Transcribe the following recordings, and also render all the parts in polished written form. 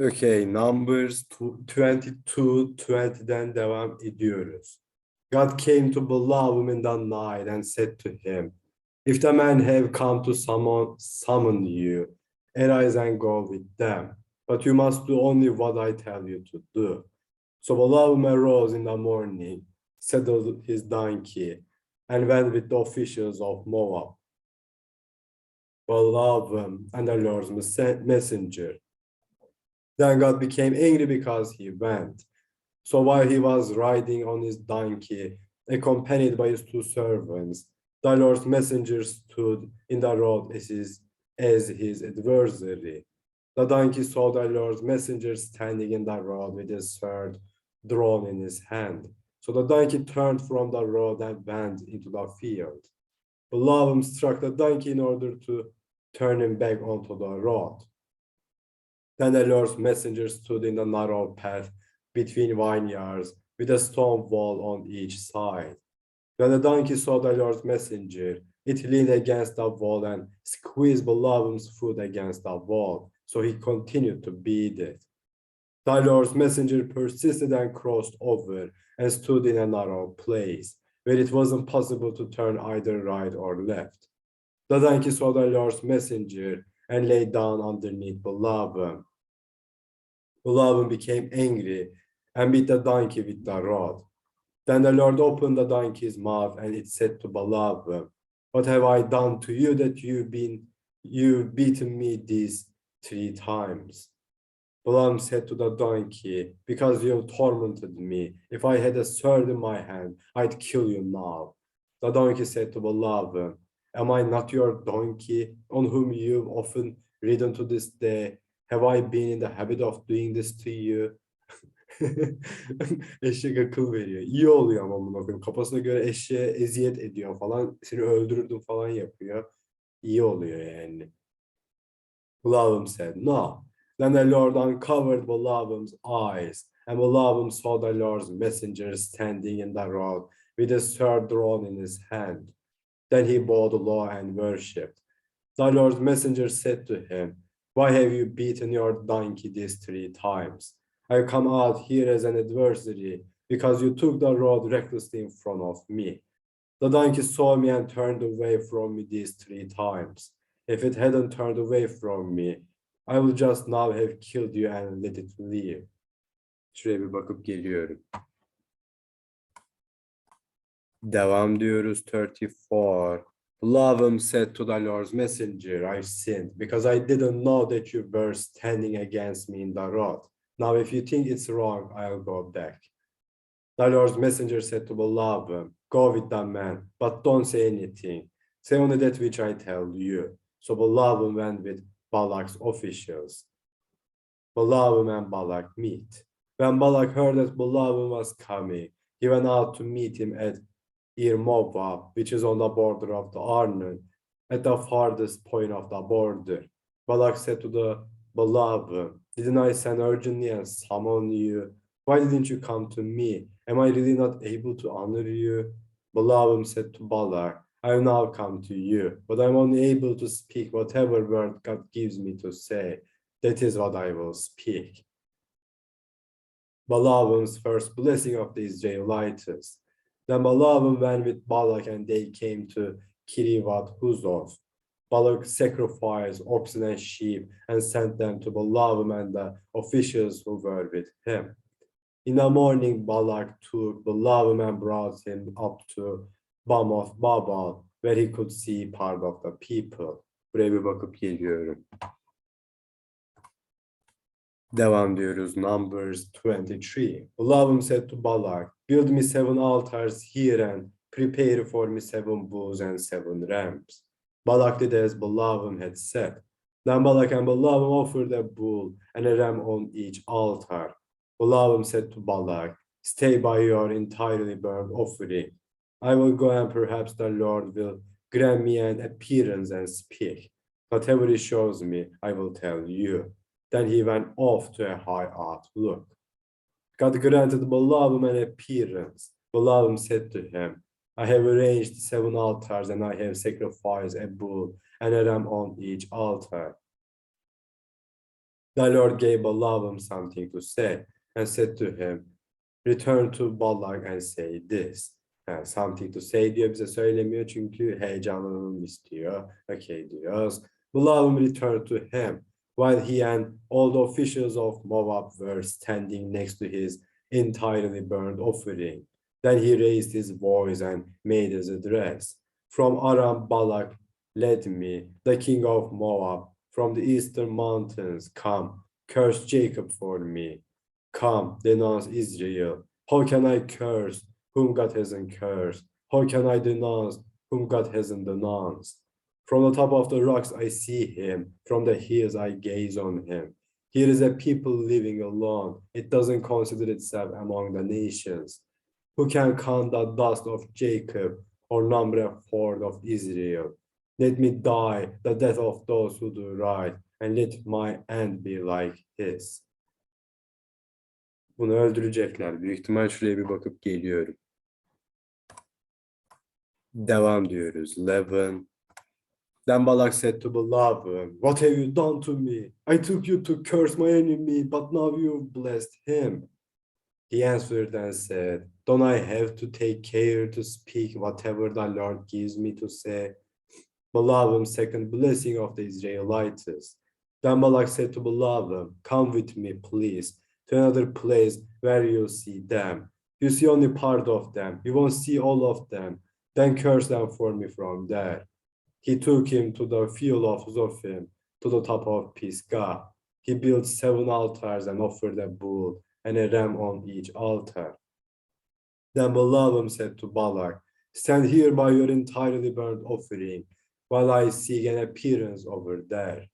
Okay, numbers 22, 20'den devam ediyoruz. God came to Balaam in the night and said to him, if the men have come to summon you, arise and go with them. But you must do only what I tell you to do. So Balaam arose in the morning, saddled his donkey, and went with the officials of Moab. Balaam and the Lord's messenger. Then God became angry because he went. So while he was riding on his donkey, accompanied by his two servants, the Lord's messenger stood in the road as his adversary. The donkey saw the Lord's messenger standing in the road with his sword drawn in his hand. So the donkey turned from the road and went into the field. Balaam struck the donkey in order to turn him back onto the road. Then the Lord's messenger stood in the narrow path between vineyards with a stone wall on each side. When the donkey saw the Lord's messenger, it leaned against the wall and squeezed Balaam's foot against the wall, so he continued to beat it. The Lord's messenger persisted and crossed over and stood in a narrow place, where it wasn't possible to turn either right or left. The donkey saw the Lord's messenger and lay down underneath Balaam. Balaam became angry and beat the donkey with the rod. Then the Lord opened the donkey's mouth, and it said to Balaam, what have I done to you that you've beaten me these 3 times? Balaam said to the donkey, because you have tormented me. If I had a sword in my hand, I'd kill you now. The donkey said to Balaam, am I not your donkey, on whom you've often ridden to this day? Have I been in the habit of doing this to you? Eşek akıl veriyor. İyi oluyor ama bunu bakıyorum. Kafasına göre eşeğe eziyet ediyor falan. Seni öldürürdüm falan yapıyor. İyi oluyor yani. Balaam said, no. Then the Lord uncovered Balaam's eyes, and Balaam saw the Lord's messenger standing in the road with a sword drawn in his hand. Then he bowed low and worshipped. The Lord's messenger said to him, why have you beaten your donkey these 3 times? I come out here as an adversary because you took the road recklessly in front of me. The donkey saw me and turned away from me these 3 times. If it hadn't turned away from me, I would just now have killed you and let it live. Şuraya bir bakıp geliyorum. Devam diyoruz 34. Balaam said to the Lord's messenger, I sinned because I didn't know that you were standing against me in the road. Now, if you think it's wrong, I'll go back. The Lord's messenger said to Balaam, go with the man, but don't say anything. Say only that which I tell you. So Balaam went with Balak's officials. Balaam and Balak meet. When Balak heard that Balaam was coming, he went out to meet him at Moab, which is on the border of the Arnon, at the farthest point of the border. Balak said to the Balaam, didn't I send urgently and summon you? Why didn't you come to me? Am I really not able to honor you? Balaam said to Balak, I have now come to you, but I'm only able to speak whatever word God gives me to say. That is what I will speak. Balaam's first blessing of the Israelites. Then Balaam went with Balak, and they came to Kirivat Huzoth. Balak sacrificed oxen and sheep and sent them to Balaam and the officials who were with him. In the morning, Balak took Balaam and brought him up to Bamoth Babal, where he could see part of the people. Buraya bir bakıp geliyorum. Devam diyoruz. Numbers 23. Balaam said to Balak, build me 7 altars here and prepare for me 7 bulls and 7 rams. Balak did as Balaam had said. Then Balak and Balaam offered a bull and a ram on each altar. Balaam said to Balak, stay by your entirely burnt offering. I will go, and perhaps the Lord will grant me an appearance and speak. Whatever he shows me, I will tell you. Then he went off to a high outlook. God granted Balaam an appearance. Balaam said to him, I have arranged 7 altars, and I have sacrificed a bull and a ram on each altar. The Lord gave Balaam something to say and said to him, return to Balak and say this. Yani something to say diyor, bize söylemiyor çünkü heyecanlanalım istiyor. Okay diyoruz. Balaam returned to him while he and all the officials of Moab were standing next to his entirely burned offering. Then he raised his voice and made his address. From Aram Balak led me, the king of Moab, from the eastern mountains. Come, curse Jacob for me. Come, denounce Israel. How can I curse whom God hasn't cursed? How can I denounce whom God hasn't denounced? From the top of the rocks I see him. From the hills I gaze on him. Here is a people living alone. It doesn't consider itself among the nations. Who can count the dust of Jacob or number a fourth of Israel? Let me die the death of those who do right, and let my end be like his. Bunu öldürecekler. Büyük ihtimal şuraya bir bakıp geliyorum. Devam diyoruz. 11. Then Balak said to Balaam, what have you done to me? I took you to curse my enemy, but now you've blessed him. He answered and said, don't I have to take care to speak whatever the Lord gives me to say? Balaam's second blessing of the Israelites. Then Balak said to Balaam, come with me, please, to another place where you'll see them. You see only part of them. You won't see all of them. Then curse them for me from there. He took him to the field of Zophim, to the top of Pisgah. He built 7 altars and offered a bull and a ram on each altar. Then Balaam said to Balak, stand here by your entirely burnt offering, while I seek an appearance over there.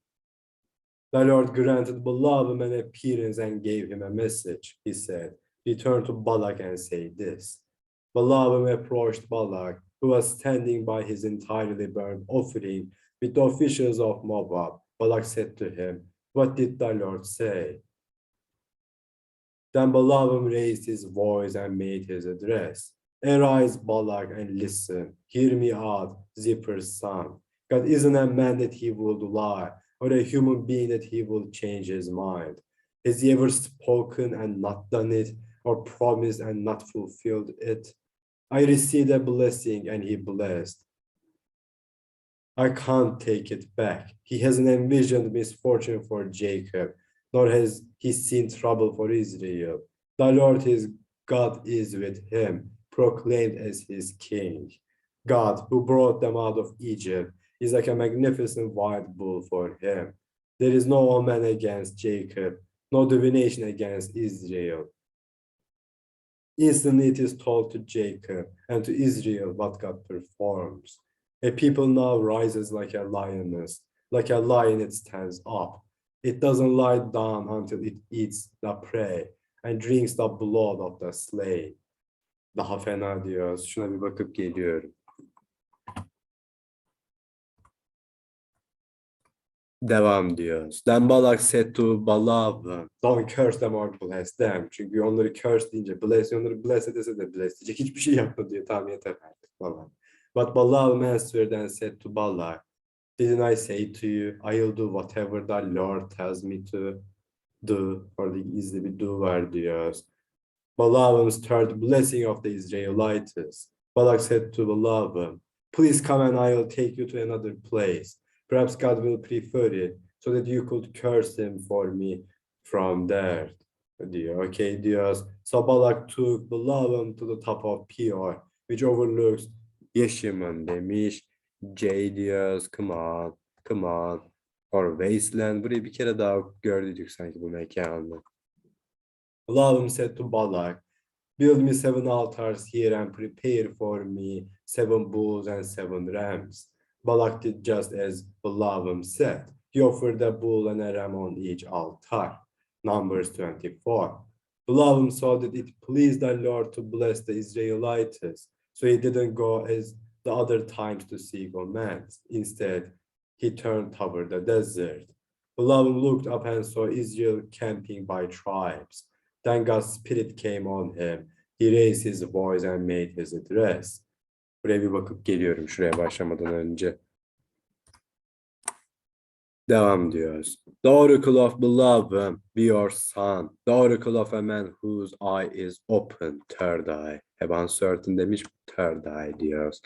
The Lord granted Balaam an appearance and gave him a message. He said, return to Balak and say this. Balaam approached Balak, who was standing by his entirely burnt offering with the officials of Moab. Balak said to him, what did the Lord say? Then Balaam raised his voice and made his address. Arise, Balak, and listen. Hear me out, Zippor's son. God isn't a man that he would lie, or a human being that he will change his mind. Has he ever spoken and not done it, or promised and not fulfilled it? I received a blessing and he blessed. I can't take it back. He hasn't envisioned misfortune for Jacob, nor has he seen trouble for Israel. The Lord his God is with him, proclaimed as his king. God, who brought them out of Egypt, is like a magnificent white bull for him. There is no omen against Jacob, no divination against Israel. Instantly it is told to Jacob and to Israel what God performs. A people now rises like a lioness, like a lion it stands up. It doesn't lie down until it eats the prey and drinks the blood of the slain. Daha fena diyoruz. Şuna bir bakıp geliyorum. Devam diyoruz. Then Balak said to Balaam, don't curse them or bless them. Çünkü onları curse deyince bless, onları bless edese de bless diyecek. Hiçbir şey yapma diyor. Tamam yeter artık falan. But Balaam answered and said to Balak, didn't I say to you, I'll do whatever the Lord tells me to do? Orada gizli bir do var diyoruz. Balaam's third blessing of the Israelites. Balak said to Balaam, please come and I'll take you to another place. Perhaps God will prefer it so that you could curse him for me from there. Diyor. Okay diyoruz. So Balak took Balaam to the top of Peor, which overlooks Yeshimon demiş. J diyoruz. Come on. Or wasteland. Burayı bir kere daha gördük sanki bu mekanı. Balaam said to Balak, build me 7 altars here and prepare for me 7 bulls and 7 rams. Balak did just as Balaam said. He offered a bull and a ram on each altar. Numbers 24. Balaam saw that it pleased the Lord to bless the Israelites, so he didn't go as the other times to seek omens. Instead, he turned toward the desert. Balaam looked up and saw Israel camping by tribes. Then God's spirit came on him. He raised his voice and made his address. Buraya bir bakıp geliyorum şuraya başlamadan önce. Devam diyoruz. The oracle of beloved, be your son. The oracle of a man whose eye is open, third eye. Hep uncertain demiş, third eye diyoruz.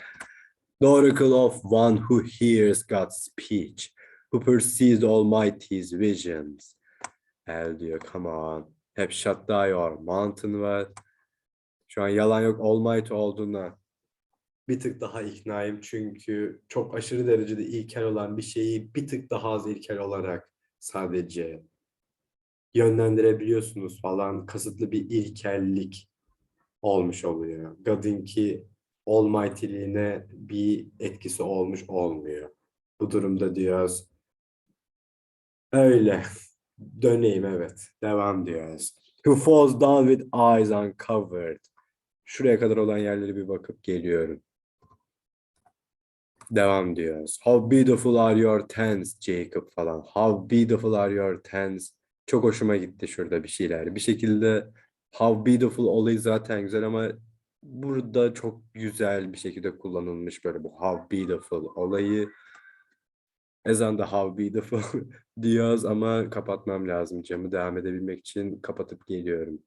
The oracle of one who hears God's speech, who perceives the Almighty's visions. El diyor, come on. Hep shut down your mountain var. Şu an yalan yok, Almighty olduğuna bir tık daha iknayım. Çünkü çok aşırı derecede ilkel olan bir şeyi bir tık daha az ilkel olarak sadece yönlendirebiliyorsunuz falan. Kasıtlı bir ilkellik olmuş oluyor. God'inki Almighty'liğine bir etkisi olmuş olmuyor. Bu durumda diyoruz. Öyle. Döneyim, evet. Devam diyoruz. Who falls down with eyes uncovered. Şuraya kadar olan yerlere bir bakıp geliyorum. Devam diyoruz. How beautiful are your tents Jacob falan. How beautiful are your tents. Çok hoşuma gitti şurada bir şeyler. Bir şekilde how beautiful olayı zaten güzel ama burada çok güzel bir şekilde kullanılmış böyle bu how beautiful olayı. Ezanda how beautiful diyoruz ama kapatmam lazım camı. Devam edebilmek için kapatıp geliyorum.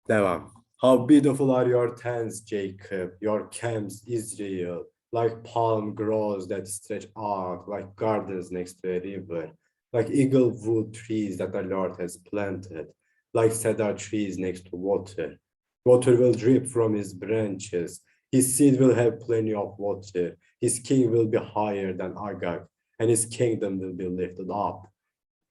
Devam. How beautiful are your tents, Jacob, your camps, Israel, like palm groves that stretch out, like gardens next to a river, like eagle wood trees that the Lord has planted, like cedar trees next to water. Water will drip from his branches. His seed will have plenty of water. His king will be higher than Agag, and his kingdom will be lifted up.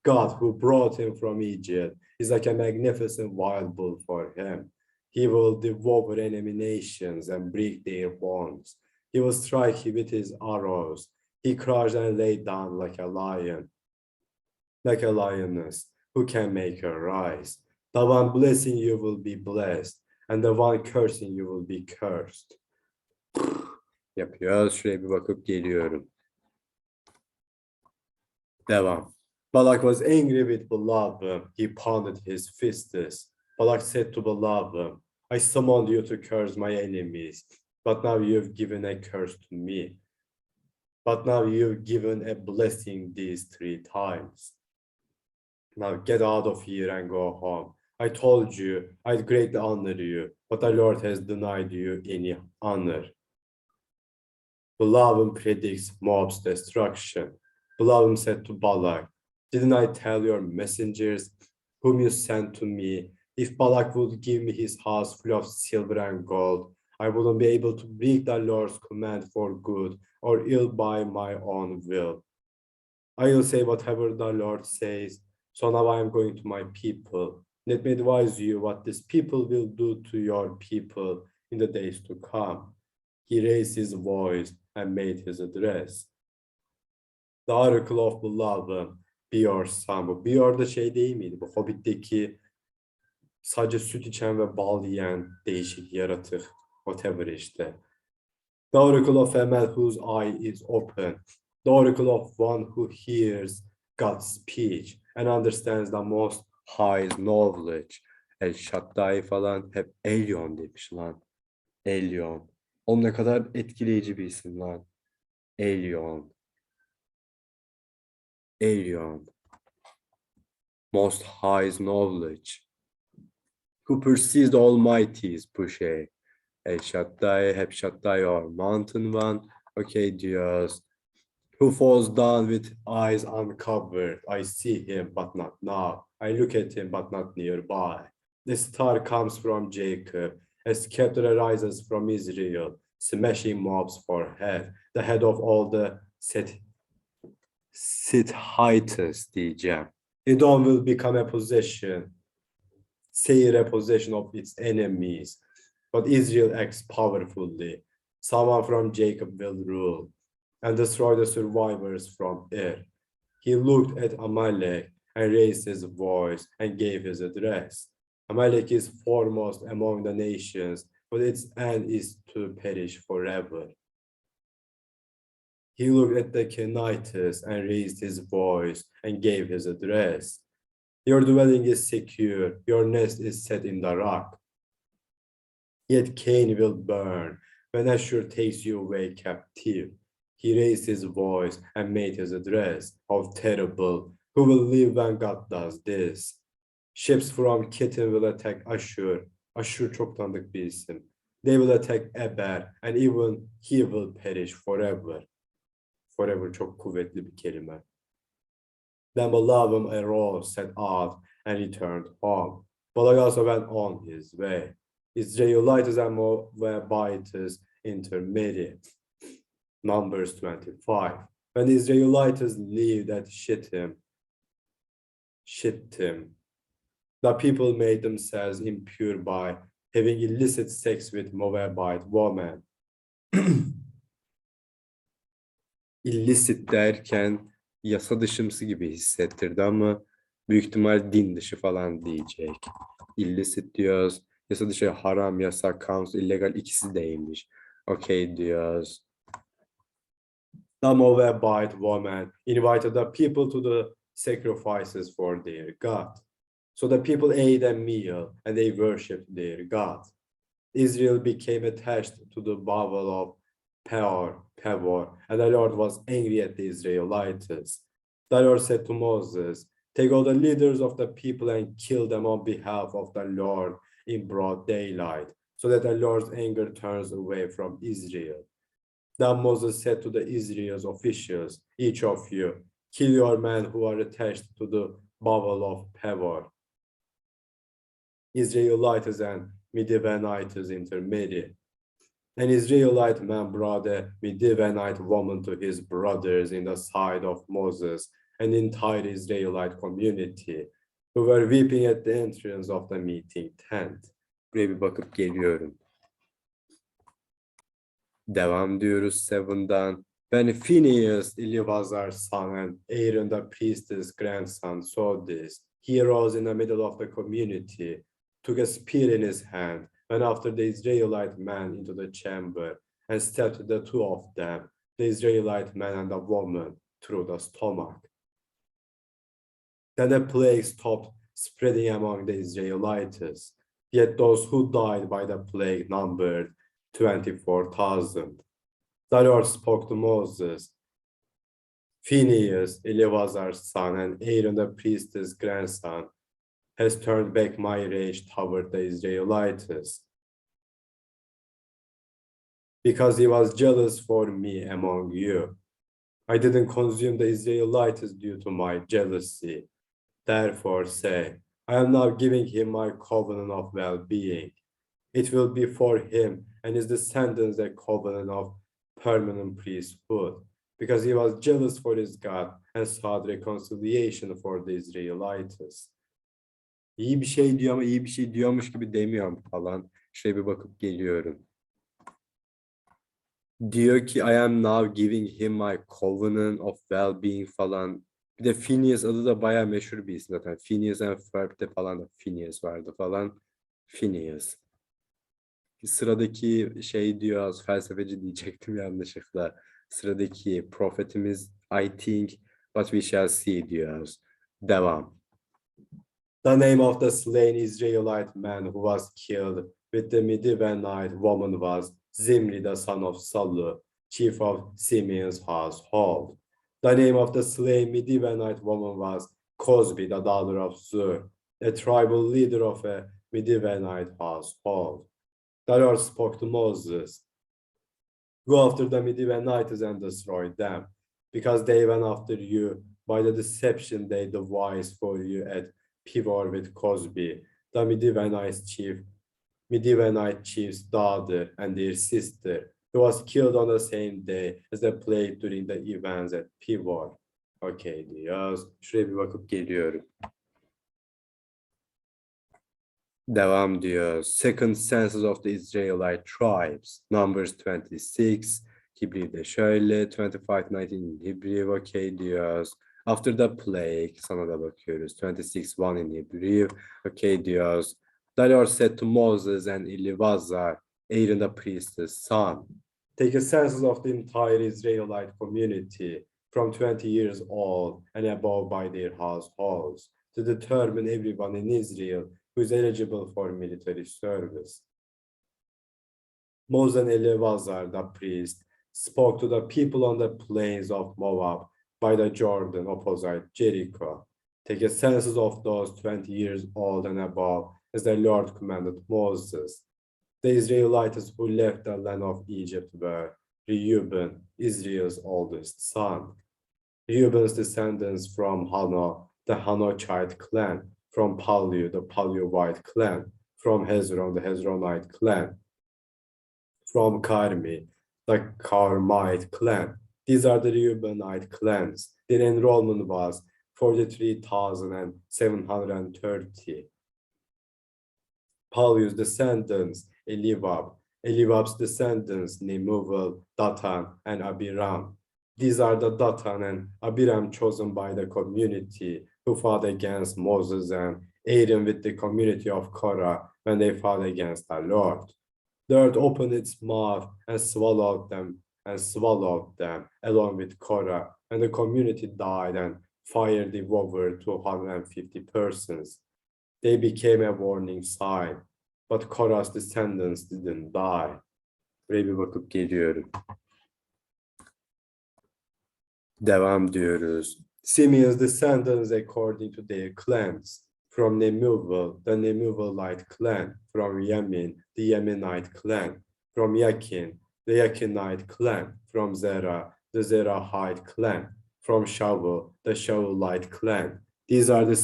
God, who brought him from Egypt, is like a magnificent wild bull for him. He will devour enemy nations and break their bones. He will strike with his arrows. He crouched and lay down like a lion, like a lioness, who can make her rise. The one blessing you will be blessed, and the one cursing you will be cursed. Yapıyoruz. Şuraya bir bakıp geliyorum. Devam. Balak was angry with Balaam. He pounded his fists. Balak said to Balaam, I summoned you to curse my enemies, but now you've given a curse to me. But now you've given a blessing these 3 times. Now get out of here and go home. I told you I'd greatly honor you, but the Lord has denied you any honor. Balaam predicts Moab's destruction. Balaam said to Balak, didn't I tell your messengers whom you sent to me, if Balak would give me his house full of silver and gold, I wouldn't be able to break the Lord's command for good or ill by my own will. I will say whatever the Lord says, so now I am going to my people. Let me advise you what this people will do to your people in the days to come. He raised his voice and made his address. The oracle of beloved, be your son. Bu be orada şey değil miydi? Bu Hobbit'teki sadece süt içen ve bal yiyen değişik yaratık. Whatever işte. The oracle of a man whose eye is open. The oracle of one who hears God's speech and understands the most high knowledge. El Shaddai falan hep Elyon demiş lan. Elyon. O ne kadar etkileyici bir isim lan. Elyon. Elyon. Most high knowledge. Who perceives the Almighty's pushe. El Shaddai, hep Shaddai or mountain one. Okay diyoruz. Who falls down with eyes uncovered. I see him, but not now. I look at him, but not nearby. The star comes from Jacob. A scepter arises from Israel, smashing Moab's forehead, the head of all the Sithites diyeceğim. Edom will become a possession, Seir a possession of its enemies. But Israel acts powerfully. Someone from Jacob will rule and destroy the survivors from it. He looked at Amalek and raised his voice and gave his address. Amalek is foremost among the nations, but its end is to perish forever. He looked at the Kenites and raised his voice and gave his address. Your dwelling is secure, your nest is set in the rock. Yet Cain will burn when Ashur takes you away captive. He raised his voice and made his address. How terrible! Who will live when God does this? Ships from Kittim will attack Ashur. Ashur çok tanıdık bir isim. They will attack Eber and even he will perish forever. Forever çok kuvvetli bir kelime. Then Balaam arose, set out, and returned home. Balak also went on his way. Israelites and Moabites intermarried. Numbers 25. When the Israelites lived at Shittim, the people made themselves impure by having illicit sex with Moabite women. İllicit derken yasa dışımsı gibi hissettirdi ama büyük ihtimal din dışı falan diyecek. İllicit diyoruz. Yasa dışı, haram, yasak, kanunsuz, illegal ikisi değilmiş. Okay diyoruz. The Moabite woman invited the people to the sacrifices for their God. So the people ate a meal and they worshipped their God. Israel became attached to the Babel of Peor, and the Lord was angry at the Israelites. The Lord said to Moses, take all the leaders of the people and kill them on behalf of the Lord in broad daylight, so that the Lord's anger turns away from Israel. Then Moses said to the Israel's officials, each of you, kill your men who are attached to the Babel of Peor. Israelites and Midianites intermarried. An Israelite man brought a Midianite woman to his brothers in the sight of Moses and the entire Israelite community, who were weeping at the entrance of the meeting tent. Buraya bir bakıp geliyorum. Devam diyoruz 7'dan. When Phinehas, Eleazar's son, and Aaron the priest's grandson saw this, he arose in the middle of the community, took a spear in his hand, went after the Israelite man into the chamber, and stabbed the two of them, the Israelite man and the woman, through the stomach. Then the plague stopped spreading among the Israelites, yet those who died by the plague numbered 24,000. The Lord spoke to Moses, Phinehas, Eleazar's son, and Aaron the priest's grandson, has turned back my rage toward the Israelites, because he was jealous for me among you. I didn't consume the Israelites due to my jealousy. Therefore say, I am now giving him my covenant of well-being. It will be for him and his descendants a covenant of permanent priesthood, because he was jealous for his God and sought reconciliation for the Israelites. İyi bir şey diyor ama iyi bir şey diyormuş gibi demiyorum falan. Şöyle bir bakıp geliyorum. Diyor ki I am now giving him my covenant of well-being falan. Bir de Phineas adı da bayağı meşhur bir isim zaten. Phineas and Ferb'de falan da Phineas vardı falan. Phineas. Sıradaki şey diyor, felsefeci diyecektim yanlışlıkla. Sıradaki profetimiz I think but we shall see diyoruz. Devam. The name of the slain Israelite man who was killed with the Midianite woman was Zimri, the son of Salu, chief of Simeon's household. The name of the slain Midianite woman was Cosbi, the daughter of Zur, a tribal leader of a Midianite household. The Lord spoke to Moses, go after the Midianites and destroy them, because they went after you by the deception they devised for you at Pivor with Cosbi, the Midianite chief's daughter and their sister, who was killed on the same day as the plague during the events at Pivor. Okay diyoruz. Şuraya bir bakıp geliyorum. Devam diyor. Second census of the Israelite tribes. Numbers 26. Hebrew'de şöyle. 25-19 in Hebrew. Okay diyoruz. After the plague. Sana da bakıyoruz. 26-1 in Hebrew. Okay diyoruz. The Lord said to Moses and Eleazar, Aaron the priest's son, take a census of the entire Israelite community from 20 years old and above by their households to determine everyone in Israel who is eligible for military service. Moses and Eleazar the priest spoke to the people on the plains of Moab by the Jordan opposite Jericho. Take a census of those 20 years old and above, as the Lord commanded Moses. The Israelites who left the land of Egypt were Reuben, Israel's oldest son. Reuben's descendants from Hanoch, the Hanochite clan, from Palu, the Paluite clan, from Hezron, the Hezronite clan, from Carmi, the Carmite clan. These are the Reubenite clans. Their enrollment was 43,730. Palu's descendants, Eliab. Eliab's descendants, Nemuel, Datan, and Abiram. These are the Datan and Abiram chosen by the community who fought against Moses and Aaron with the community of Korah when they fought against the Lord. The earth opened its mouth and swallowed them along with Korah, and the community died and fire devoured 250 persons. They became a warning sign, but Korah's descendants didn't die. Buraya bir bakıp geliyorum. Devam diyoruz. Simeon's descendants according to their clans. From Nemuel, the Nemuelite clan. From Yamin, the Yaminite clan. From Yakin, the Yakinite clan. From Zerah, the Zerahite clan. From Shaul, the Shaulite clan. These are the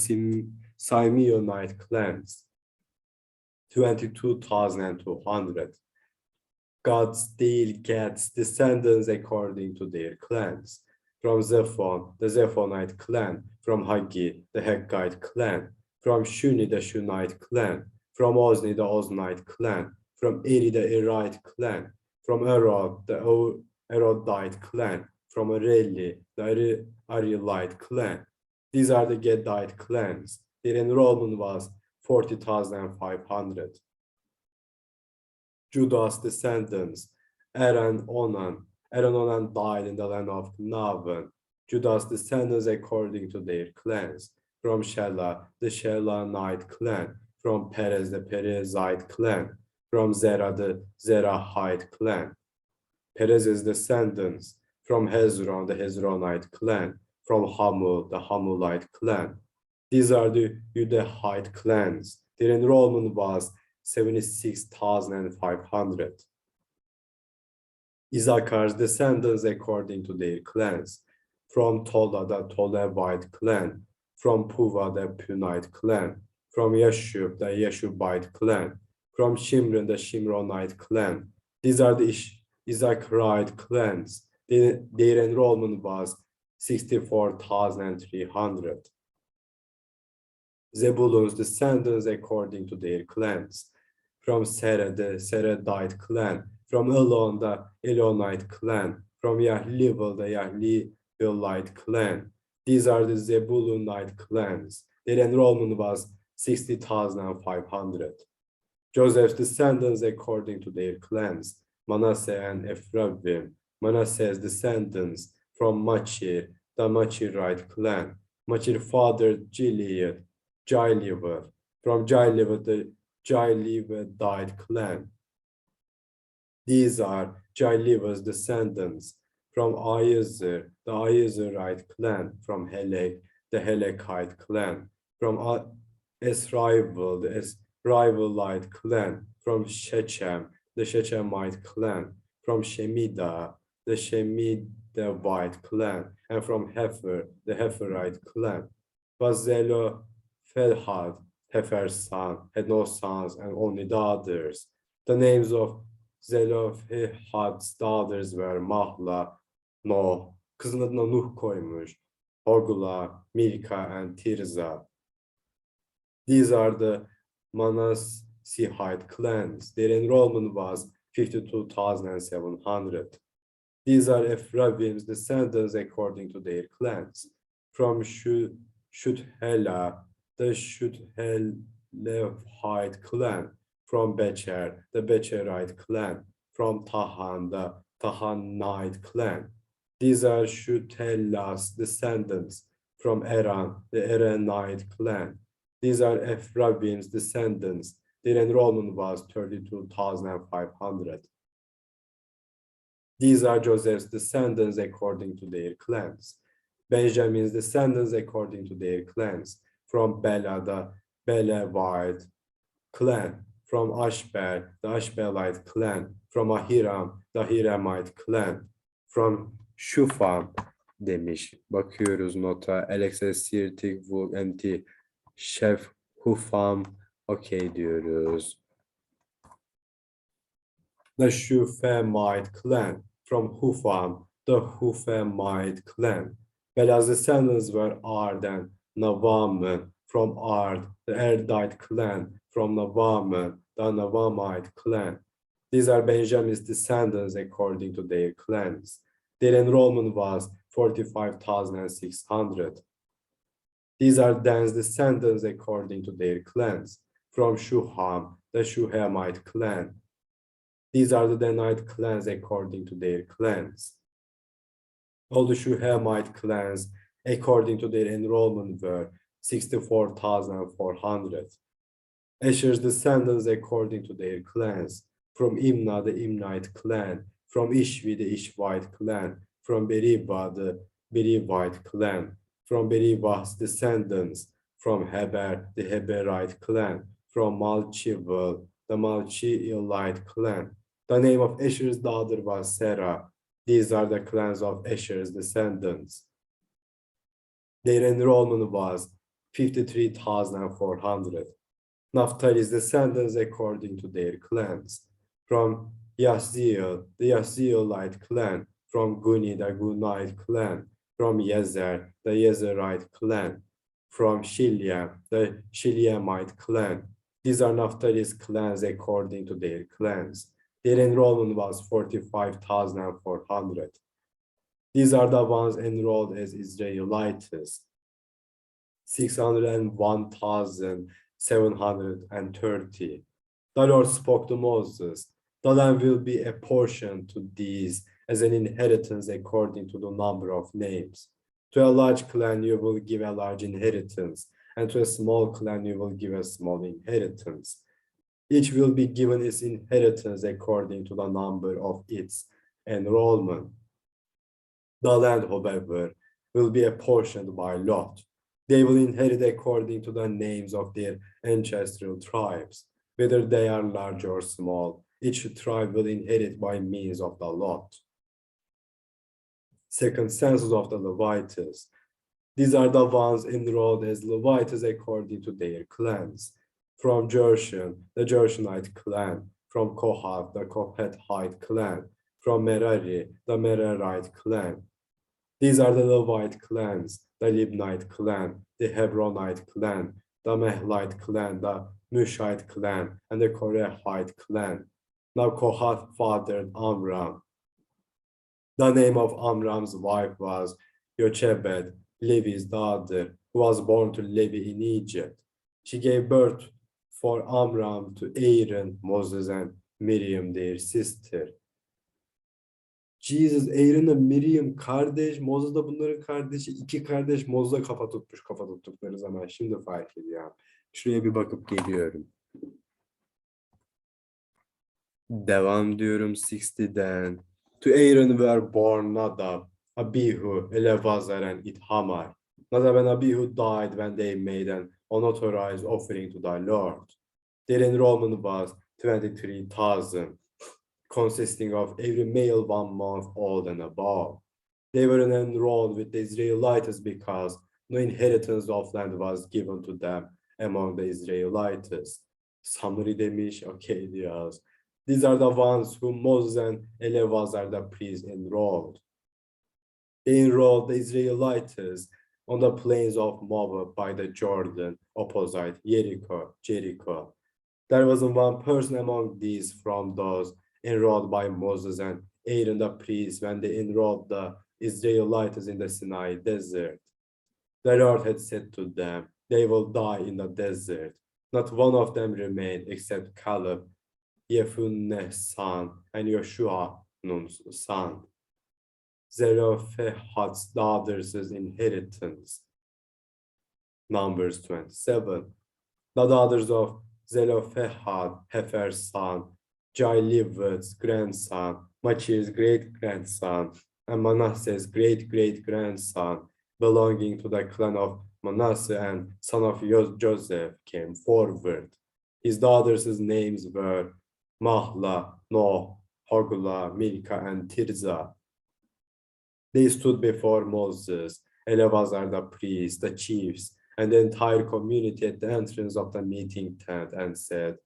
Simeonite clans. 22,200. God still gets descendants according to their clans. From Zephon, the Zephonite clan. From Haggi, the Haggite clan. From Shuni, the Shunite clan. From Ozni, the Oznite clan. From Eri, the Erite clan. From Erod, the Erodite clan. From Areli, the Arielite clan. These are the Gedite clans. Their enrollment was 40,500. Judah's descendants, Aaron Onan died in the land of Canaan. Judah's descendants according to their clans. From Shelah, the Shelahite clan. From Perez, the Perezite clan. From Zerah, the Zerahite clan. Perez's descendants. From Hezron, the Hezronite clan. From Hamul, the Hamulite clan. These are the Judahite clans. Their enrollment was 76,500. Issachar's descendants according to their clans. From Tola, the Tolevite clan. From Puva, the Punite clan. From Yeshub, the Yeshubite clan. From Shimron, the Shimronite clan. These are the Issacharite clans. Their enrollment was 64,300. Zebulun's descendants according to their clans. From Serah, the Serahite clan. From Elon, the Elonite clan. From Yahlivel, the Yahlivelite clan. These are the Zebulunite clans. Their enrollment was 60,500. Joseph's descendants according to their clans. Manasseh and Ephraim. Manasseh's descendants from Machir, the Machirite clan. Machir fathered Gilead, Jailiver. From Jailiver, the Jailiverdite clan. These are Jailiver's descendants. From Aiezer, the Aiezerite clan. From Helek, the Helekite clan. From Esrivel, the Esrivelite clan. From Shechem, the Shechemite clan. From Shemida, the Shemidavite clan. And from Hefer, the Heferite clan. But Zelophehad, Hefer's son, had no sons and only daughters. The names of Zelophehad's daughters were Mahla, Noh, kızın adına Nuh koymuş, Hogla, Milka, and Tirza. These are the Manassehite clans. Their enrollment was 52,700. These are Ephraim's descendants according to their clans. From Shuthela, the Shuthelevite clan. From Becher, the Becherite clan. From Tahan, the Tahanite clan. These are Shuthela's descendants. From Eran, the Eranite clan. These are Ephraim's descendants. Their enrollment was 32,500. These are Joseph's descendants according to their clans. Benjamin's descendants according to their clans. From Bela, the Belevite clan. From Ashbel, the Ashbelite clan. From Ahiram, the Hiramite clan. From Shufam demiş. Bakıyoruz nota. Alexis Sirtik, Vuk, Enti, Şef, Hufam. Okey diyoruz. The Shufamite clan. From Hufam, the Hufamite clan. Belaz's descendants were Ard and Navaman. From Ard, the Erdite clan. From Navaman, the Navamite clan. These are Benjamin's descendants according to their clans. Their enrollment was 45,600. These are Dan's descendants according to their clans. From Shuham, the Shuhamite clan. These are the Danite clans according to their clans. All the Shuhamite clans according to their enrollment were 64,400. Asher's descendants according to their clans. From Imna, the Imnite clan. From Ishvi, the Ishvite clan. From Beriba, the Berivite clan. From Beribah's descendants. From Heber, the Heberite clan. From Malchiel, the Malchielite clan. The name of Asher's daughter was Sarah. These are the clans of Asher's descendants. Their enrollment was 53,400. Naphtali's descendants according to their clans. From Yasziel, the Yaszielite clan. From Guni, the Gunite clan. From Yezer, the Yezerite clan. From Shileam, the Shileamite clan. These are Naphtali's clans according to their clans. Their enrollment was 45,400. These are the ones enrolled as Israelites. 601,730. The Lord spoke to Moses. The land will be apportioned to these as an inheritance according to the number of names. To a large clan you will give a large inheritance, and to a small clan you will give a small inheritance. Each will be given its inheritance according to the number of its enrollment. The land, however, will be apportioned by lot. They will inherit according to the names of their ancestral tribes, whether they are large or small. Each tribe will inherit by means of the lot. Second census of the Levites. These are the ones enrolled as Levites according to their clans. From Gershon, the Gershonite clan. From Kohath, the Kohathite clan. From Merari, the Merarite clan. These are the Levite clans, the Libnite clan, the Hebronite clan, the Mehlite clan, the Mushite clan, and the Korahite clan. Now Kohath fathered Amram. The name of Amram's wife was Yochebed, Levi's daughter, who was born to Levi in Egypt. She gave birth for Amram to Aaron, Moses, and Miriam, their sister. Jesus, Aaron'la Miriam kardeş, Moses da bunların kardeşi. İki kardeş Moses'a kafa tuttukları zaman şimdi fark ediyorum. Şuraya bir bakıp geliyorum. Devam diyorum 60'den. To Aaron were born Nadab, Abihu, Eleazar, and Ithamar. Nadab and Abihu died when they made an unauthorized offering to the Lord. Their enrollment was 23,000, consisting of every male 1 month old and above. They were enrolled with the Israelites because no inheritance of land was given to them among the Israelites. Summary demiş, okay diyoruz. These are the ones whom Moses and Eleazar the priest enrolled. They enrolled the Israelites on the plains of Moab by the Jordan, opposite Jericho. There wasn't one person among these from those enrolled by Moses and Aaron the priest when they enrolled the Israelites in the Sinai desert. The Lord had said to them, they will die in the desert. Not one of them remained except Caleb, Yefunne's son, and Joshua, Nun's son. Zelophehad's daughter's inheritance. Numbers 27. The daughters of Zelophehad, Hefer's son, Jailiv's grandson, Machir's great-grandson, and Manasseh's great-great-grandson, belonging to the clan of Manasseh and son of Joseph, came forward. His daughters' names were Mahla, Noah, Hogla, Milcah, and Tirzah. They stood before Moses, Eleazar the priest, the chiefs, and the entire community at the entrance of the meeting tent and said,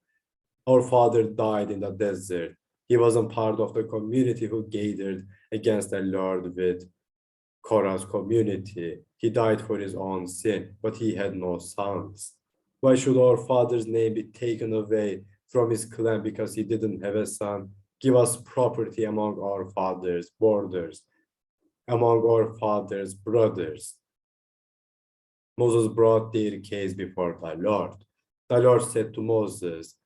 "Our father died in the desert. He wasn't part of the community who gathered against the Lord with Korah's community. He died for his own sin, but he had no sons. Why should our father's name be taken away from his clan because he didn't have a son? Give us property among our father's borders, among our father's brothers." Moses brought their case before the Lord. The Lord said to Moses,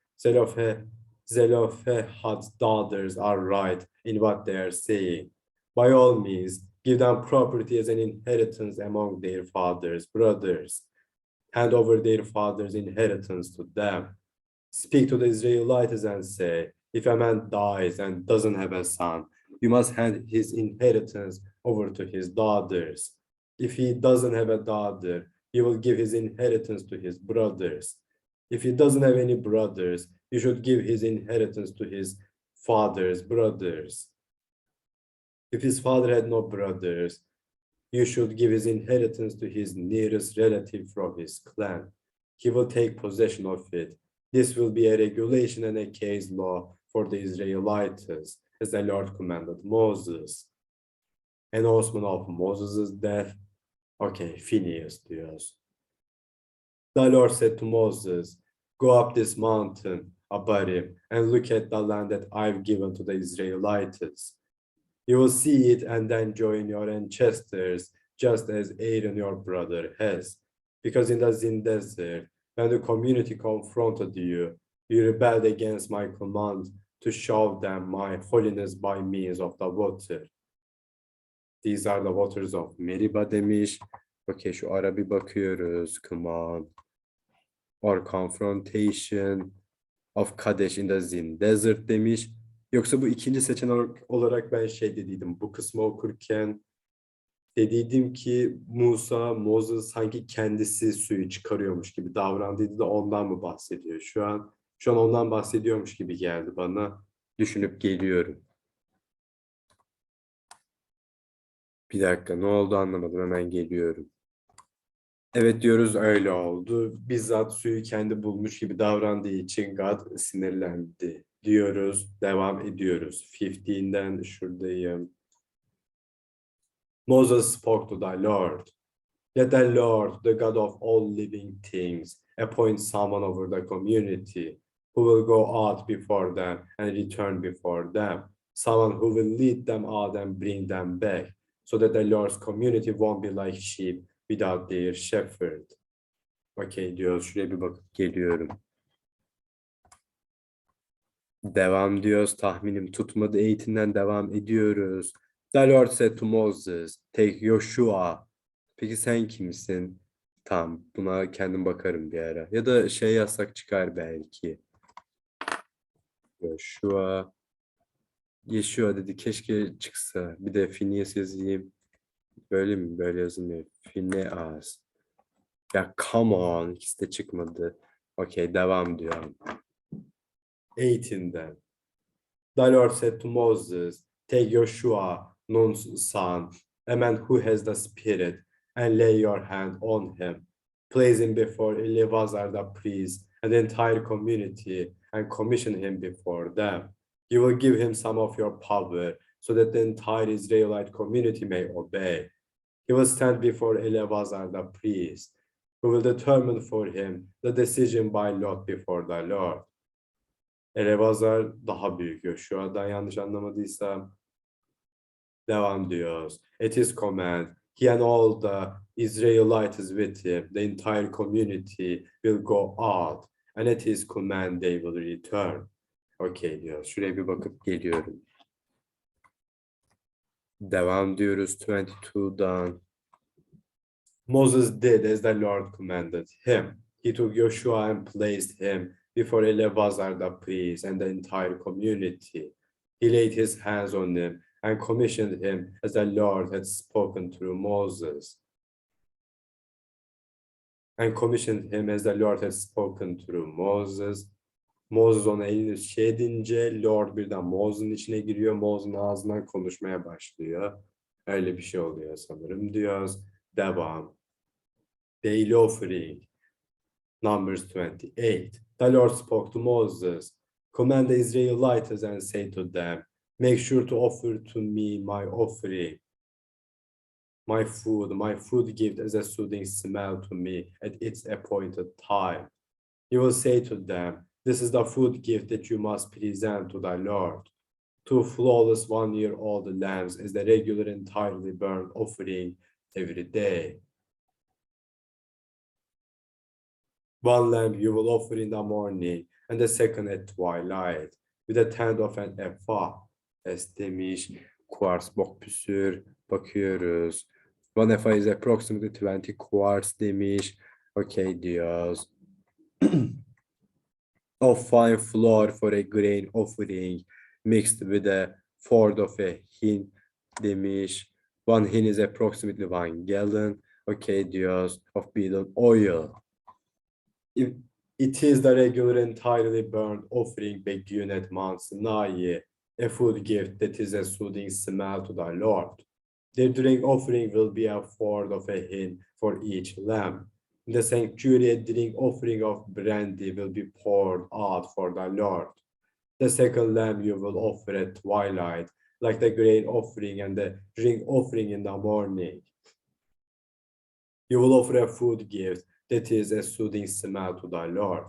Zelophehad's daughters are right in what they are saying. By all means, give them property as an inheritance among their father's brothers. Hand over their father's inheritance to them. Speak to the Israelites and say, if a man dies and doesn't have a son, you must hand his inheritance over to his daughters. If he doesn't have a daughter, you will give his inheritance to his brothers. If he doesn't have any brothers, you should give his inheritance to his father's brothers. If his father had no brothers, you should give his inheritance to his nearest relative from his clan. He will take possession of it. This will be a regulation and a case law for the Israelites, as the Lord commanded Moses. Announcement of Moses' death. Okay, Phineas diyoruz. The Lord said to Moses, go up this mountain, Abarim, and look at the land that I've given to the Israelites. You will see it and then join your ancestors, just as Aaron your brother has. Because in the Zin desert, when the community confronted you, you rebelled against my command to show them my holiness by means of the water. These are the waters of Meribah demiş. Okay, şu ara bir bakıyoruz. Come on. Or confrontation of Kadesh in the Zin desert demiş. Yoksa bu ikinci seçenek olarak ben şey dediydim. Bu kısmı okurken dediydim ki Moses sanki kendisi suyu çıkarıyormuş gibi davrandıydı da ondan mı bahsediyor? Şu an ondan bahsediyormuş gibi geldi bana. Düşünüp geliyorum. Bir dakika, ne oldu anlamadım, hemen geliyorum. Evet diyoruz, öyle oldu. Bizzat suyu kendi bulmuş gibi davrandığı için God sinirlendi diyoruz. Devam ediyoruz. 15'den şuradayım. Moses spoke to the Lord. Let the Lord, the God of all living things, appoint someone over the community who will go out before them and return before them. Someone who will lead them out and bring them back, so that the Lord's community won't be like sheep without their shepherd. Okay diyoruz. Şuraya bir bakıp geliyorum. Devam diyoruz. Tahminim tutmadı. Eğitimden devam ediyoruz. The Lord said to Moses, take Joshua. Peki sen kimsin? Tamam. Buna kendim bakarım bir ara. Ya da şey yazsak çıkar belki. Joshua. Yeshua dedi. Keşke çıksa. Bir de Phineas yazayım. Böyle mi? Böyle yazılmıyor. Phineas. Ya come on. İkisi de çıkmadı. Okay, devam diyorum. 18'den. The Lord said to Moses, take Joshua, Nun's son, a man who has the Spirit, and lay your hand on him. Place him before Eleazar the priest and the entire community, and commission him before them. You will give him some of your power, so that the entire Israelite community may obey. He will stand before Eleazar the priest, who will determine for him the decision by lot before the Lord. Eleazar daha büyük Yoshua'dan, yanlış anlamadıysam. Devam diyoruz. At his command, he and all the Israelites with him, the entire community will go out, and at his command they will return. Okay diyoruz. Şuraya bir bakıp geliyorum. Devam diyoruz 22'dan. Moses did as the Lord commanded him. He took Joshua and placed him before Eleazar the priest and the entire community. He laid his hands on him and commissioned him as the Lord had spoken through Moses. And commissioned him as the Lord had spoken through Moses. Moses ona elini şey edince Lord birden Moses'un içine giriyor. Moses'un ağzından konuşmaya başlıyor. Öyle bir şey oluyor sanırım diyoruz. Devam. Daily offering. Numbers 28. The Lord spoke to Moses. Command the Israelites and say to them, make sure to offer to me my offering, my food gift as a soothing smell to me at its appointed time. You will say to them, this is the food gift that you must present to the Lord. 2 flawless 1-year-old lambs as the regular entirely burnt offering every day. 1 lamb you will offer in the morning and the second at twilight with a tenth of an ephah. Demiş, quarts bok püsür, bakıyoruz. 1 ephah is approximately 20 quarts demiş. Okay diyoruz. Of fine flour for a grain offering mixed with a fourth of a hin demiş. 1 hin is approximately 1 gallon. Okay diyoruz. Of betel oil. It is the regular entirely burnt offering begin at Mount Sinai, a food gift that is a soothing smell to the Lord. The drink offering will be a fourth of a hin for each lamb. In the sanctuary, a drink offering of brandy will be poured out for the Lord. The second lamb you will offer at twilight, like the grain offering and the drink offering in the morning. You will offer a food gift that is a soothing smell to the Lord.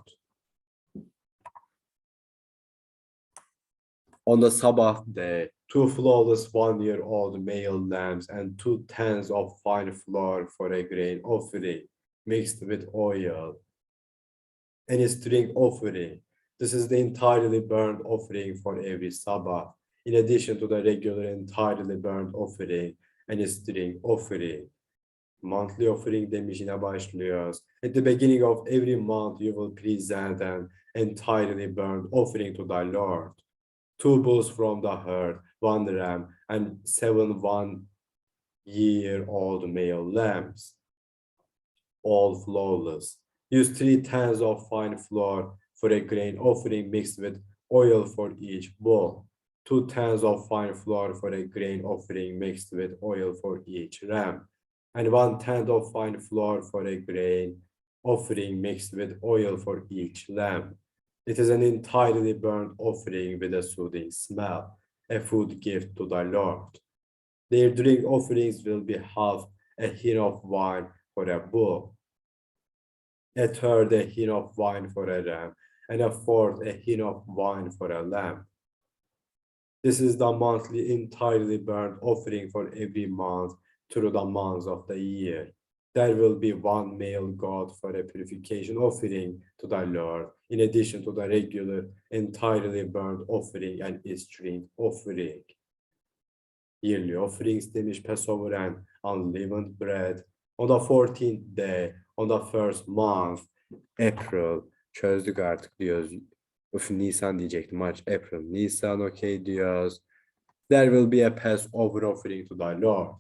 On the Sabbath day, 2 flawless 1-year-old male lambs and 2 tenths of fine flour for a grain offering mixed with oil. And its drink offering. This is the entirely burnt offering for every Sabbath, in addition to the regular entirely burnt offering and its drink offering. Monthly offering demiş, yine başlıyoruz. At the beginning of every month you will present an entirely burnt offering to the Lord. 2 bulls from the herd, 1 ram, and 7 1-year-old male lambs, all flawless. Use 3 tenths of fine flour for a grain offering mixed with oil for each bull. 2 tenths of fine flour for a grain offering mixed with oil for each ram. And 1 tenth of fine flour for a grain offering mixed with oil for each lamb. It is an entirely burnt offering with a soothing smell, a food gift to the Lord. Their drink offerings will be half a hin of wine for a bull, a third a hin of wine for a ram, and a fourth a hin of wine for a lamb. This is the monthly entirely burnt offering for every month through the months of the year. There will be 1 male goat for a purification offering to the Lord, in addition to the regular entirely burnt offering and its drink offering. Yearly offerings demiş, Passover and unleavened bread. On the 14th day, on the first month, April, çözdük artık diyoruz. Nisan diyecektim, March, April, Nisan, okay diyoruz. There will be a Passover offering to the Lord.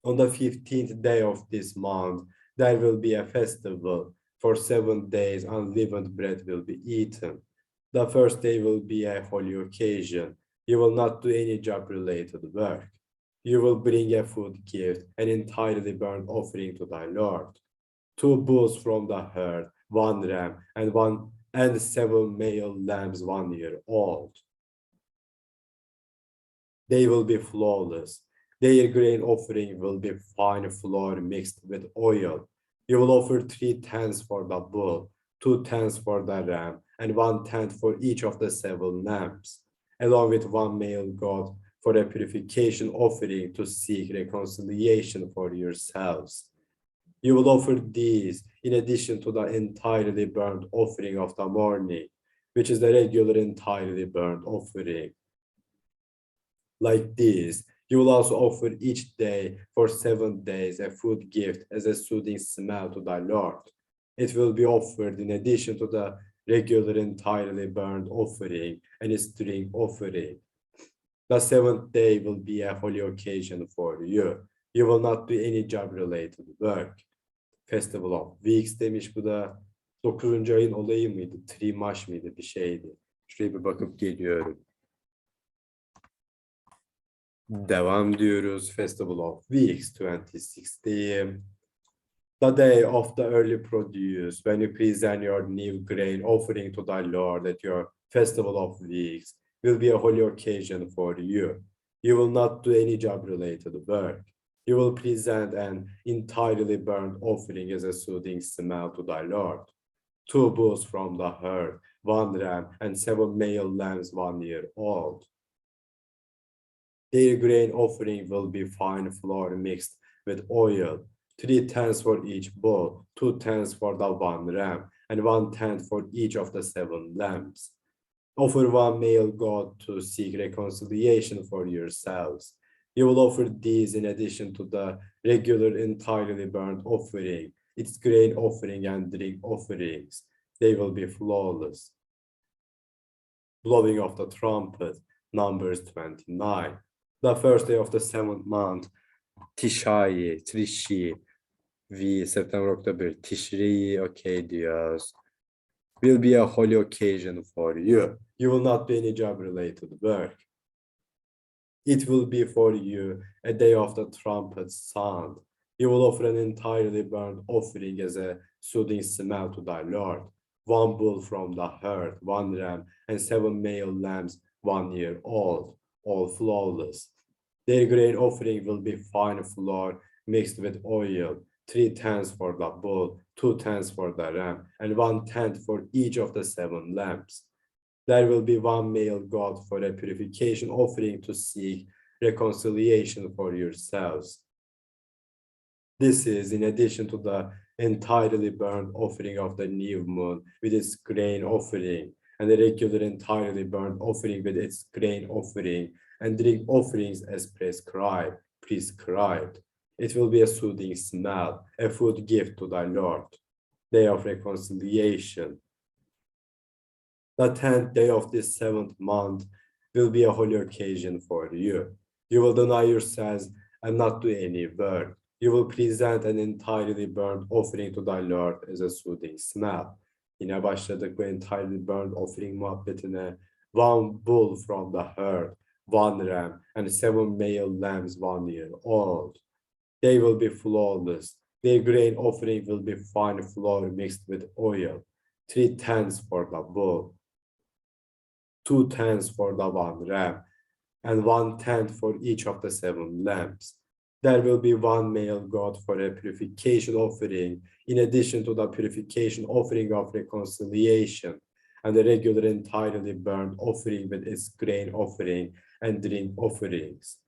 On the 15th day of this month, there will be a festival. For 7 days, unleavened bread will be eaten. The first day will be a holy occasion. You will not do any job-related work. You will bring a food gift, an entirely burnt offering to the Lord. 2 bulls from the herd, 1 ram, and 7 male lambs 1 year old. They will be flawless. Their grain offering will be fine flour mixed with oil. You will offer 3 tenths for the bull, 2 tenths for the ram, and 1 tenth for each of the 7 lambs, along with 1 male goat for a purification offering to seek reconciliation for yourselves. You will offer these in addition to the entirely burnt offering of the morning, which is the regular entirely burnt offering. Like this, you will also offer each day for 7 days a food gift as a soothing smell to the Lord. It will be offered in addition to the regular entirely burnt offering and its drink offering. The seventh day will be a holy occasion for you. You will not do any job-related work. Festival of Weeks demiş bu da. 9. ayın olayı mıydı? Trimaş mıydı? Bir şeydi. Şuraya bir bakıp geliyorum. Devam diyoruz. Festival of Weeks 26'deyim. The day of the early produce, when you present your new grain offering to the Lord at your festival of weeks, will be a holy occasion for you. You will not do any job-related work. You will present an entirely burnt offering as a soothing smell to the Lord. 2 bulls from the herd, 1 ram, and 7 male lambs 1 year old. Their grain offering will be fine flour mixed with oil, 3/10 for each bull, 2/10 for the 1 ram, and 1/10 for each of the 7 lambs. Offer 1 male goat to seek reconciliation for yourselves. You will offer these in addition to the regular entirely burnt offering, its grain offering and drink offerings. They will be flawless. Blowing of the trumpet, Numbers 29. The first day of the 7th month, Trishi, September, October, Tishri, okay diyoruz. Will be a holy occasion for you. You will not do any job-related work. It will be for you a day of the trumpet sound. You will offer an entirely burnt offering as a soothing smell to thy Lord. 1 bull from the herd, 1 ram, and 7 male lambs 1 year old, all flawless. Their grain offering will be fine flour mixed with oil, 3/10 for the bull, 2/10 for the ram, and 1/10 for each of the 7 lambs. There will be 1 male goat for a purification offering to seek reconciliation for yourselves. This is in addition to the entirely burnt offering of the new moon with its grain offering, and the regular entirely burnt offering with its grain offering, and drink offerings as prescribed. It will be a soothing smell, a food gift to thy Lord. Day of reconciliation. The 10th day of this 7th month will be a holy occasion for you. You will deny yourselves and not do any work. You will present an entirely burnt offering to thy Lord as a soothing smell. Yine başladık bu entirely burnt offering muhabbetine. 1 bull from the herd, 1 ram, and 7 male lambs 1 year old. They will be flawless. Their grain offering will be fine flour mixed with oil, 3/10 for the bull, 2/10 for the 1 ram, and 1/10 for each of the 7 lambs. There will be 1 male goat for a purification offering, in addition to the purification offering of reconciliation, and the regular entirely burnt offering with its grain offering and drink offerings.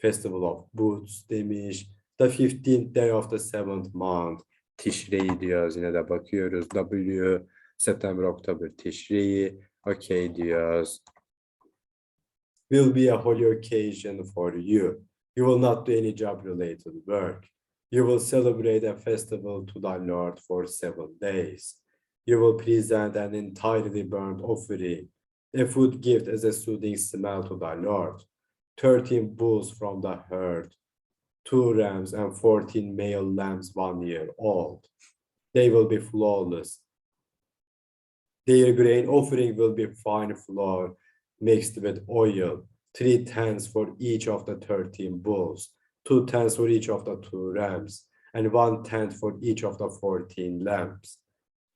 Festival of Booths demiş. The 15th day of the 7th month, Tişri diyoruz. Yine de bakıyoruz. September, October, Tişri. Okay diyoruz. Will be a holy occasion for you. You will not do any job-related work. You will celebrate a festival to thy Lord for 7 days. You will present an entirely burnt offering, a food gift as a soothing smell to thy Lord. 13 bulls from the herd, 2 rams, and 14 male lambs 1 year old. They will be flawless. Their grain offering will be fine flour mixed with oil, 3/10 for each of the 13 bulls, 2/10 for each of the 2 rams, and 1/10 for each of the 14 lambs.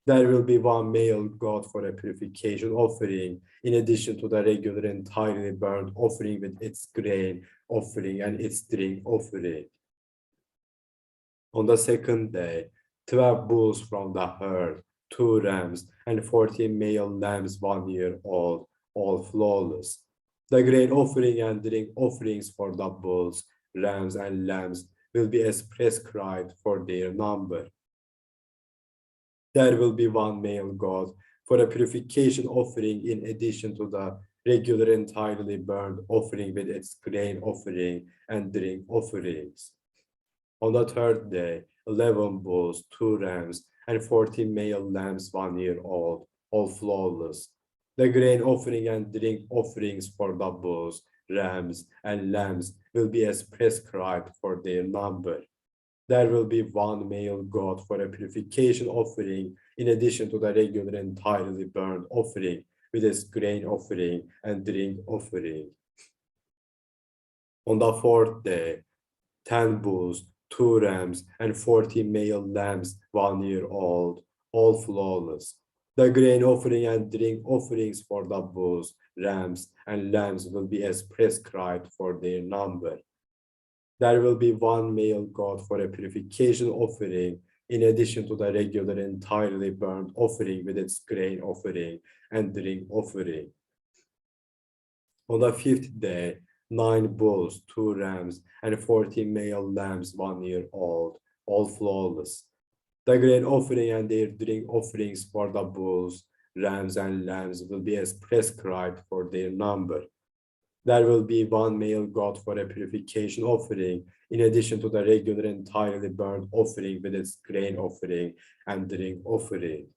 There will be 1 male goat for a purification offering, in addition to the regular entirely burnt offering with its grain offering and its drink offering. On the 2nd day, 12 bulls from the herd, 2 rams, and 14 male lambs 1 year old, all flawless. The grain offering and drink offerings for the bulls, rams, and lambs will be as prescribed for their number. There will be 1 male goat for a purification offering, in addition to the regular entirely burnt offering with its grain offering and drink offerings. On the 3rd day, 11 bulls, 2 rams, and 14 male lambs 1 year old, all flawless. The grain offering and drink offerings for the bulls, rams, and lambs will be as prescribed for their number. There will be one male goat for a purification offering, in addition to the regular entirely burnt offering, with its grain offering and drink offering. On the fourth day, 10 bulls, 2 rams, and 40 male lambs, 1 year old, all flawless. The grain offering and drink offerings for the bulls, rams, and lambs will be as prescribed for their number. There will be one male goat for a purification offering, in addition to the regular entirely burnt offering with its grain offering and drink offering. On the fifth day, 9 bulls, 2 rams, and 40 male lambs, 1 year old, all flawless. The grain offering and their drink offerings for the bulls, rams, and lambs will be as prescribed for their number. There will be one male goat for a purification offering, in addition to the regular entirely burnt offering with its grain offering and drink offering.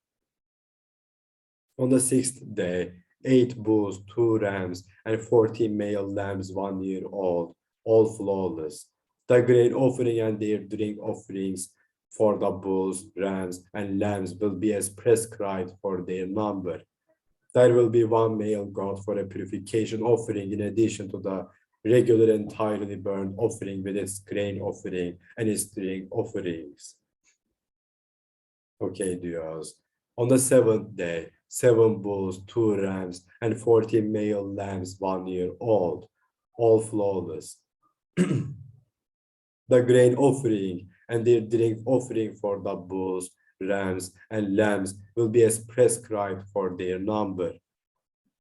On the sixth day, 8 bulls, 2 rams, and 40 male lambs, 1 year old, all flawless. The grain offering and their drink offerings for the bulls, rams, and lambs will be as prescribed for their number. There will be one male goat for a purification offering, in addition to the regular entirely burnt offering with its grain offering and its drink offerings. Okay diyoruz. On the seventh day, 7 bulls, 2 rams, and 40 male lambs, 1 year old, all flawless. The grain offering and their drink offering for the bulls, rams, and lambs will be as prescribed for their number.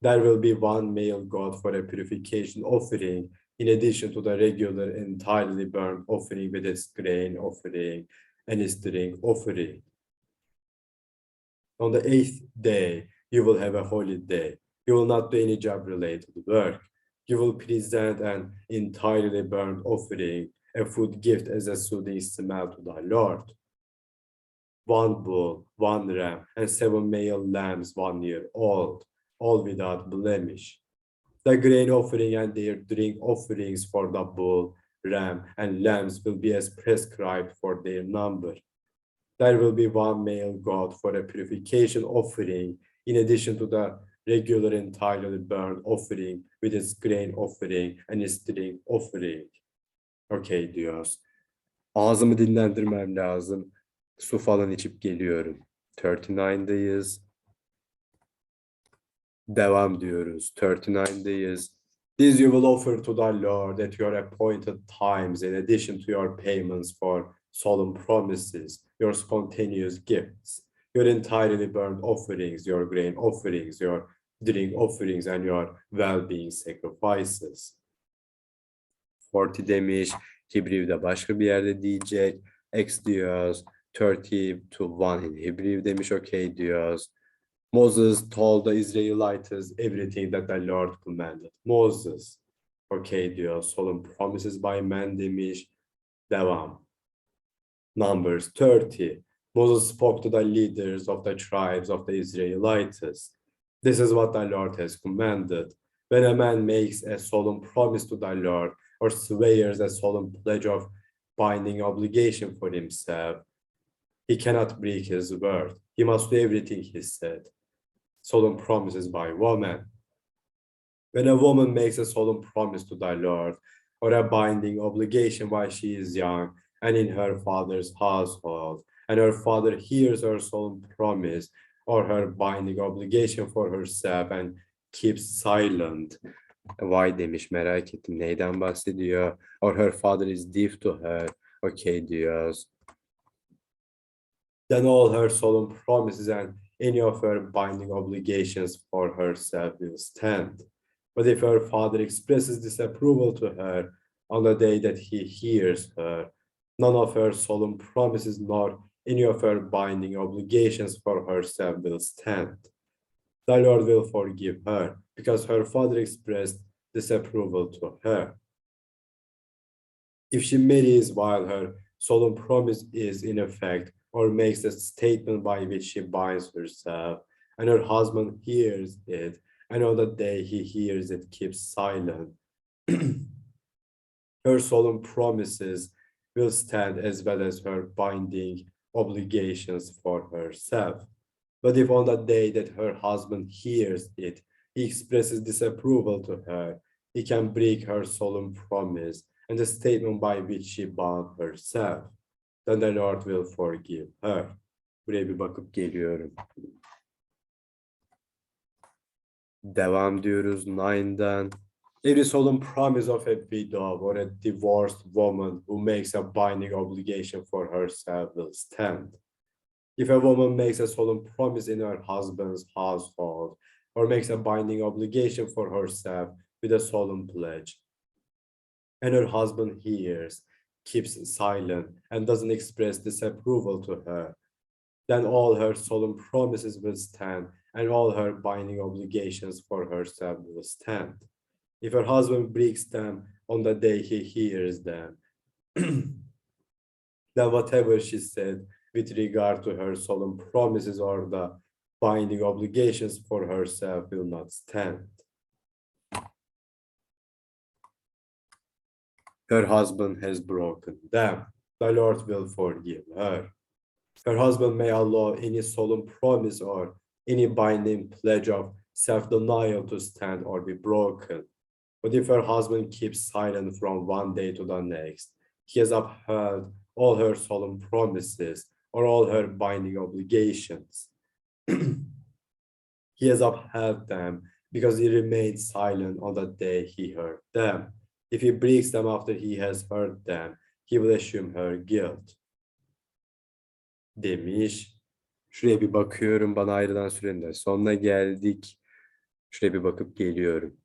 There will be one male goat for a purification offering, in addition to the regular entirely burnt offering with its grain offering and its drink offering. On the 8th day, you will have a holiday. You will not do any job-related work. You will present an entirely burnt offering, a food gift as a soothing smell to the Lord. 1 bull, 1 ram, and 7 male lambs, 1 year old, all without blemish. The grain offering and their drink offerings for the bull, ram, and lambs will be as prescribed for their number. There will be one male goat for a purification offering, in addition to the regular entirely burnt offering with its grain offering and its drink offering. Okay diyoruz. Ağzımı dinlendirmem lazım. Su falan içip geliyorum. 39'dayız. Devam diyoruz. 39'dayız. This you will offer to the Lord at your appointed times, in addition to your payments for solemn promises, your spontaneous gifts, your entirely burnt offerings, your grain offerings, your drink offerings, and your well-being sacrifices. 40 demiş. Hebrew'de başka bir yerde diyecek. X diyoruz. 30 to 1 in Hebrew demiş. Okay diyoruz. Moses told the Israelites everything that the Lord commanded. Moses. Okay diyor. Solemn promises by man demiş. Devam. Numbers 30. Moses spoke to the leaders of the tribes of the Israelites. This is what the Lord has commanded. When a man makes a solemn promise to the Lord, or swears a solemn pledge of binding obligation for himself, he cannot break his word. He must do everything he said. Solemn promises by woman. When a woman makes a solemn promise to the Lord, or a binding obligation while she is young and in her father's household, and her father hears her solemn promise or her binding obligation for herself and keeps silent. Why demiş, merak ettim neyden bahsediyor? Or her father is deaf to her. Okay diyoruz. Then all her solemn promises and any of her binding obligations for herself will stand. But if her father expresses disapproval to her on the day that he hears her, none of her solemn promises nor any of her binding obligations for herself will stand. The Lord will forgive her because her father expressed disapproval to her. If she marries while her solemn promise is in effect, or makes a statement by which she binds herself, and her husband hears it, and on the day he hears it, keeps silent. Her solemn promises will stand as well as her binding obligations for herself. But if on the day that her husband hears it, he expresses disapproval to her, he can break her solemn promise and the statement by which she bound herself. Then the Lord will forgive her. Buraya bir bakıp geliyorum. Devam diyoruz 9'dan. Every solemn promise of a widow or a divorced woman who makes a binding obligation for herself will stand. If a woman makes a solemn promise in her husband's household or makes a binding obligation for herself with a solemn pledge, and her husband hears, keeps silent, and doesn't express disapproval to her, then all her solemn promises will stand and all her binding obligations for herself will stand. If her husband breaks them on the day he hears them, then whatever she said with regard to her solemn promises or the binding obligations for herself will not stand. Her husband has broken them. The Lord will forgive her. Her husband may allow any solemn promise or any binding pledge of self-denial to stand or be broken. But if her husband keeps silent from one day to the next, he has upheld all her solemn promises or all her binding obligations. He has upheld them because he remained silent on the day he heard them. If he breaks them after he has heard them, he will assume her guilt. Demiş. Şuraya bir bakıyorum, bana ayrılan sürenin de sonuna geldik. Şuraya bir bakıp geliyorum.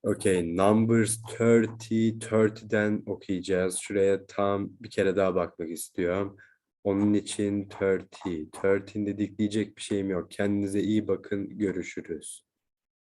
Okay, Numbers 30, 30'den okuyacağız. Şuraya tam bir kere daha bakmak istiyorum. Onun için 30. 13'de dikleyecek bir şeyim yok. Kendinize iyi bakın, görüşürüz.